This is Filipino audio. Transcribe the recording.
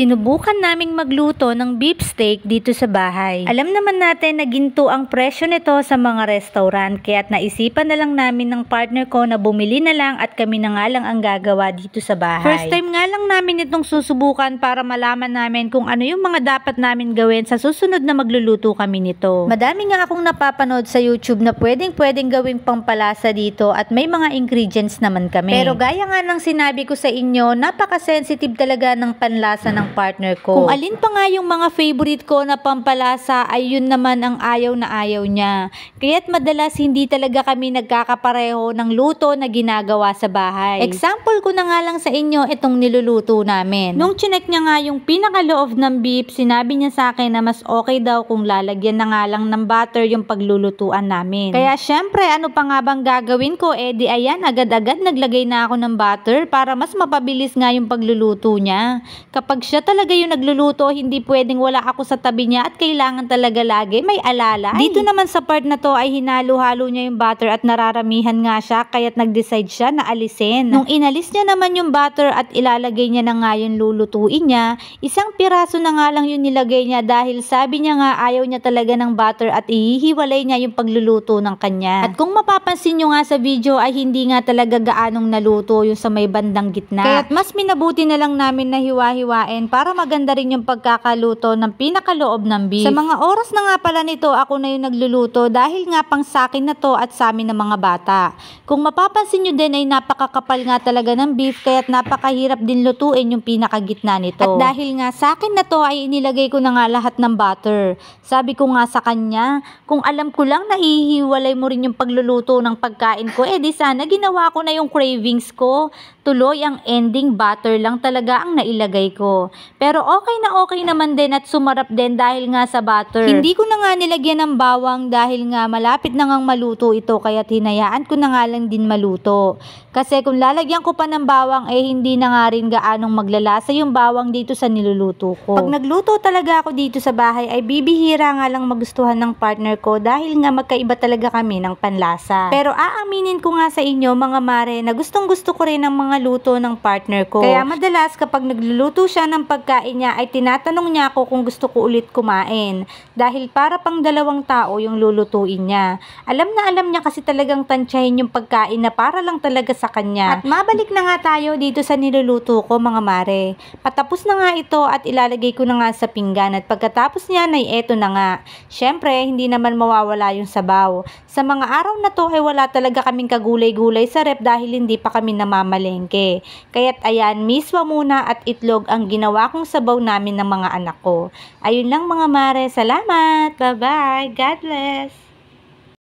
Sinubukan naming magluto ng beef steak dito sa bahay. Alam naman natin na ginto ang presyo nito sa mga restaurant, kaya't naisipan na lang namin ng partner ko na bumili na lang at kami na nga lang ang gagawa dito sa bahay. First time nga lang namin itong susubukan para malaman namin kung ano yung mga dapat namin gawin sa susunod na magluluto kami nito. Madami nga akong napapanood sa YouTube na pwedeng gawing pampalasa dito at may mga ingredients naman kami. Pero gaya nga ng sinabi ko sa inyo, napaka-sensitive talaga ng panlasa ng partner ko. Kung alin pa nga yung mga favorite ko na pampalasa ay yun naman ang ayaw na ayaw niya. Kaya't madalas hindi talaga kami nagkakapareho ng luto na ginagawa sa bahay. Example ko na nga lang sa inyo itong niluluto namin. Nung chinek niya nga yung pinakaloob ng beef, sinabi niya sa akin na mas okay daw kung lalagyan na nga lang ng butter yung paglulutuan namin. Kaya syempre ano pa nga bang gagawin ko, di ayan agad-agad naglagay na ako ng butter para mas mapabilis nga yung pagluluto niya. Kapag siya talaga yung nagluluto, hindi pwedeng wala ako sa tabi niya at kailangan talaga lagi may alalay. Dito naman sa part na to ay hinalo-halo niya yung butter at nararamihan nga siya, kaya't nag-decide siya na alisin. Nung inalis niya naman yung butter at ilalagay niya na nga yung lulutuin niya, isang piraso na nga lang yung nilagay niya dahil sabi niya nga ayaw niya talaga ng butter at ihihiwalay niya yung pagluluto ng kanya. At kung mapapansin nyo nga sa video ay hindi nga talaga gaanong naluto yung sa may bandang gitna. Kaya't mas minabuti na lang namin na hiwa-hiwain para maganda rin yung pagkakaluto ng pinakaloob ng beef. Sa mga oras na nga pala nito, ako na yung nagluluto dahil nga pang sakin na to at sa amin ng mga bata. Kung mapapansin nyo din ay napakakapal nga talaga ng beef, kaya't napakahirap din lutuin yung pinakagitna nito. At dahil nga sa akin na to ay inilagay ko na nga lahat ng butter. Sabi ko nga sa kanya, kung alam ko lang na ihiwalay mo rin yung pagluluto ng pagkain ko, di sana ginawa ko na yung cravings ko. Tuloy ang ending, butter lang talaga ang nailagay ko. Pero okay naman din at sumarap din dahil nga sa butter. Hindi ko na nga nilagyan ng bawang dahil nga malapit na ngang maluto ito, kaya hinayaan ko na nga lang din maluto. Kasi kung lalagyan ko pa ng bawang hindi na nga rin gaanong maglalasa yung bawang dito sa niluluto ko. Pag nagluto talaga ako dito sa bahay ay bibihira nga lang magustuhan ng partner ko dahil nga magkaiba talaga kami ng panlasa. Pero aaminin ko nga sa inyo mga mare na gustong gusto ko rin ng mga luto ng partner ko. Kaya madalas kapag nagluluto siya ng pagkain niya ay tinatanong niya ako kung gusto ko ulit kumain. Dahil para pang dalawang tao yung lulutuin niya. Alam niya kasi talagang tansyahin yung pagkain na para lang talaga sa kanya. At mabalik na nga tayo dito sa niluluto ko mga mare. Patapos na nga ito at ilalagay ko na nga sa pinggan at pagkatapos niyan ay eto na nga. Syempre hindi naman mawawala yung sabaw. Sa mga araw na to ay wala talaga kaming kagulay-gulay sa rep dahil hindi pa kami namamalengke. Kaya't ayan, miswa muna at itlog ang ginawa kong sabaw namin ng mga anak ko. Ayun lang mga mare, salamat! Bye-bye! God bless!